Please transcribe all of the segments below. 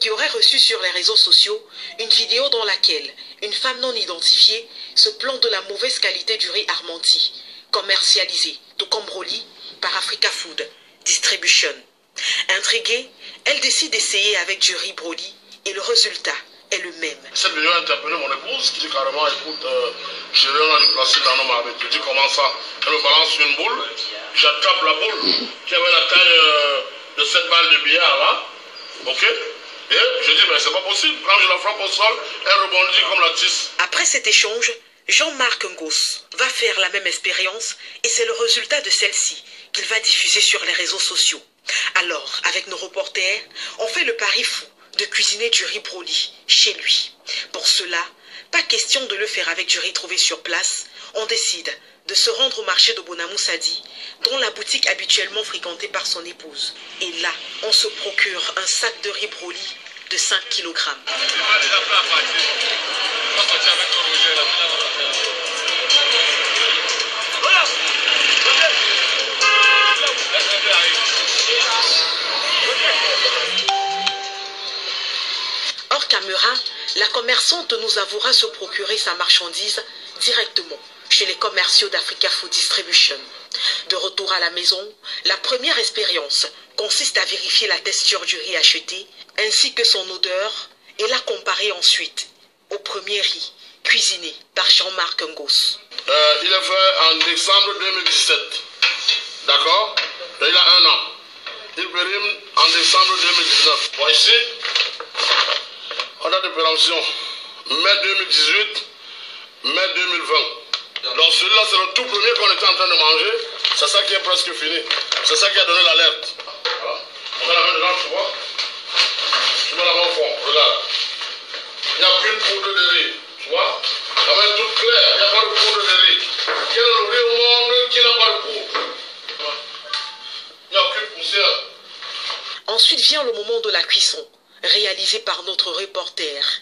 qui aurait reçu sur les réseaux sociaux une vidéo dans laquelle une femme non identifiée se plaint de la mauvaise qualité du riz Armenti, commercialisé, tout comme Broly, par Africa Food Distribution. Intriguée, elle décide d'essayer avec du riz Broly et le résultat est le même. Cette vidéo a interpellé mon épouse qui dit carrément, écoute, je viens à lui placer dans nos avec. Je dis comment ça? Elle me balance une boule, j'attrape la boule qui avait la taille de cette balle de billard là, ok? Et je dis, mais c'est pas possible, quand je la frappe au sol, elle rebondit comme la tisse. Après cet échange, Jean-Marc Ngos va faire la même expérience et c'est le résultat de celle-ci qu'il va diffuser sur les réseaux sociaux. Alors, avec nos reporters, on fait le pari fou de cuisiner du riz Broly chez lui. Pour cela, pas question de le faire avec du riz trouvé sur place. On décide de se rendre au marché de Bonamoussadi, dont la boutique habituellement fréquentée par son épouse. Et là, on se procure un sac de riz Broly de 5 kg. Hors caméra, la commerçante nous avouera se procurer sa marchandise directement chez les commerciaux d'Africa Food Distribution. De retour à la maison, la première expérience consiste à vérifier la texture du riz acheté ainsi que son odeur et la comparer ensuite au premier riz cuisiné par Jean-Marc Ngos. Il est fait en décembre 2017, d'accord? Il a 1 an. Il périme en décembre 2019. Bon, ici, on a des péremptions mai 2018, mai 2020. Donc celui-là, c'est le tout premier qu'on était en train de manger. C'est ça qui est presque fini. C'est ça qui a donné l'alerte. Voilà. On met la main dedans, tu vois. Tu mets la main au fond, regarde. Il n'y a qu'une poudre de riz, tu vois. La main est toute claire, il n'y a pas de poudre de riz. Quel est le riz au monde qui n'a pas de poudre? Il n'y a aucune poussière. Ensuite vient le moment de la cuisson, réalisé par notre reporter.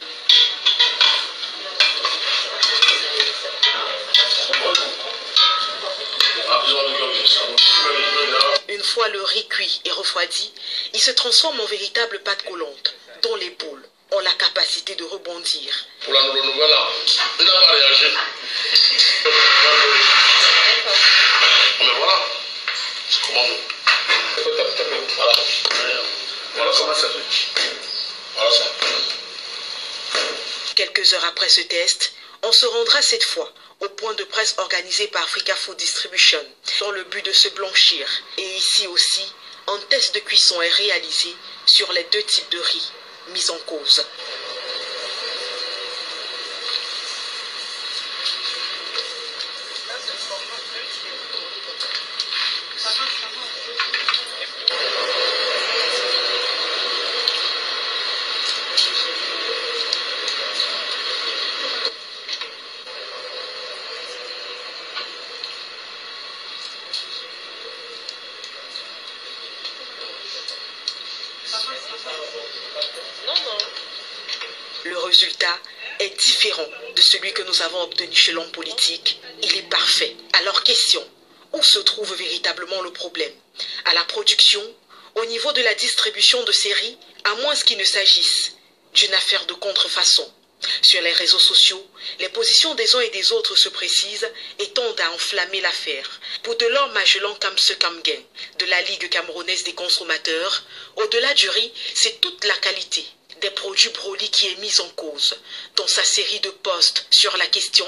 Une fois le riz cuit et refroidi, il se transforme en véritable pâte collante, dont les boules ont la capacité de rebondir. Pour la nouvelle là, il n'a pas réagi. Mais voilà, c'est comment nous. Voilà. Voilà comment ça fait. Voilà ça. Quelques heures après ce test, on se rendra cette fois au point de presse organisé par Africa Food Distribution dans le but de se blanchir. Et ici aussi, un test de cuisson est réalisé sur les 2 types de riz mis en cause. Le résultat est différent de celui que nous avons obtenu chez l'homme politique. Il est parfait. Alors question, où se trouve véritablement le problème? À la production, au niveau de la distribution de ces riz, à moins qu'il ne s'agisse d'une affaire de contrefaçon. Sur les réseaux sociaux, les positions des uns et des autres se précisent et tendent à enflammer l'affaire. Pour Delors Magellan Kamse Kamgen, de la Ligue camerounaise des consommateurs, au-delà du riz, c'est toute la qualité des produits Broly qui est mise en cause. Dans sa série de posts sur la question,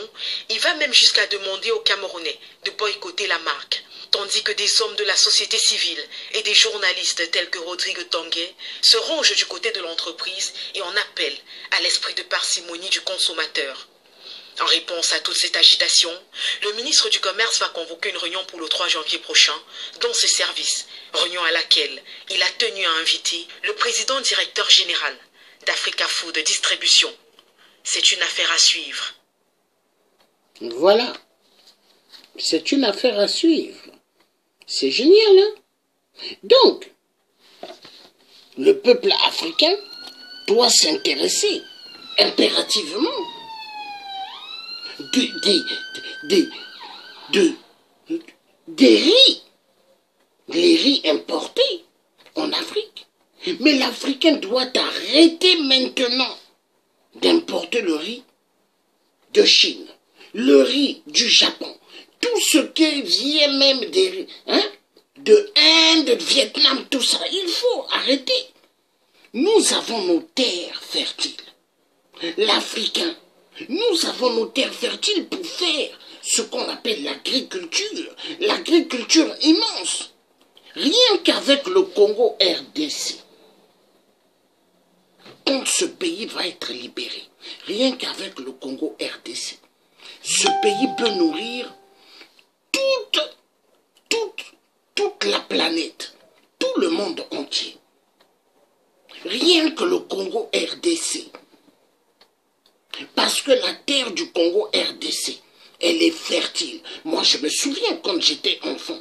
il va même jusqu'à demander aux Camerounais de boycotter la marque, tandis que des hommes de la société civile et des journalistes tels que Rodrigue Tanguay se rangent du côté de l'entreprise et en appellent à l'esprit de parcimonie du consommateur. En réponse à toute cette agitation, le ministre du Commerce va convoquer une réunion pour le 3 janvier prochain dans ses services, réunion à laquelle il a tenu à inviter le président directeur général d'Africa Food Distribution. C'est une affaire à suivre. Voilà. C'est une affaire à suivre. C'est génial, hein? Donc, le peuple africain doit s'intéresser impérativement des riz, les riz importés en Afrique. Mais l'Africain doit arrêter maintenant d'importer le riz de Chine, le riz du Japon, tout ce qui vient même de Inde, de Vietnam, tout ça. Il faut arrêter. Nous avons nos terres fertiles. L'Africain, nous avons nos terres fertiles pour faire ce qu'on appelle l'agriculture immense. Rien qu'avec le Congo RDC, quand ce pays va être libéré, rien qu'avec le Congo RDC, ce pays peut nourrir toute la planète, tout le monde entier. Rien que le Congo RDC. Parce que la terre du Congo RDC, elle est fertile. Moi, je me souviens quand j'étais enfant,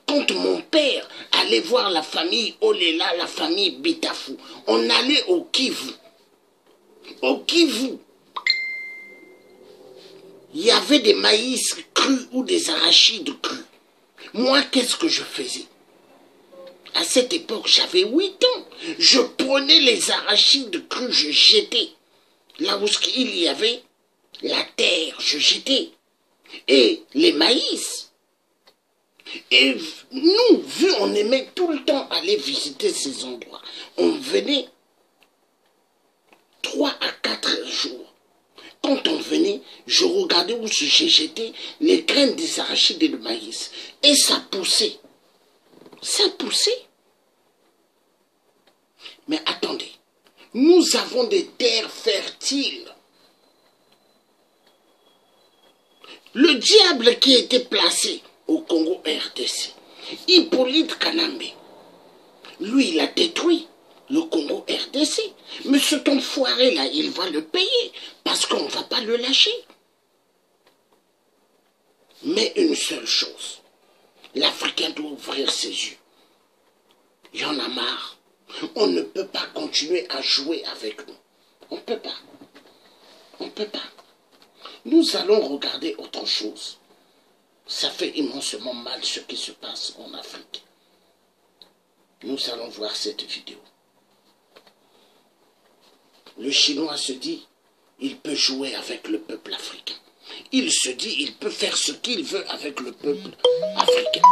quand mon père allait voir la famille Olela, la famille Bitafou, on allait au Kivu. Au Kivu, il y avait des maïs crus ou des arachides crus. Moi, qu'est-ce que je faisais? À cette époque, j'avais 8 ans. Je prenais les arachides crus, je jetais. Là où il y avait la terre, je jetais. Et les maïs. Et nous, vu on aimait tout le temps aller visiter ces endroits, on venait 3 à 4 jours. Quand on venait, je regardais où j'ai jeté les graines des arachides et le maïs. Et ça poussait. Ça poussait. Mais attendez, nous avons des terres fertiles. Le diable qui était placé au Congo RDC, Hippolyte Kanambe, lui, il a détruit le Congo RDC. Mais cet enfoiré-là, il va le payer parce qu'on ne va pas le lâcher. Mais une seule chose, l'Africain doit ouvrir ses yeux. Il y en a marre. On ne peut pas continuer à jouer avec nous. On ne peut pas. On ne peut pas. Nous allons regarder autre chose. Ça fait immensement mal ce qui se passe en Afrique. Nous allons voir cette vidéo. Le Chinois se dit, il peut jouer avec le peuple africain. Il se dit, il peut faire ce qu'il veut avec le peuple africain.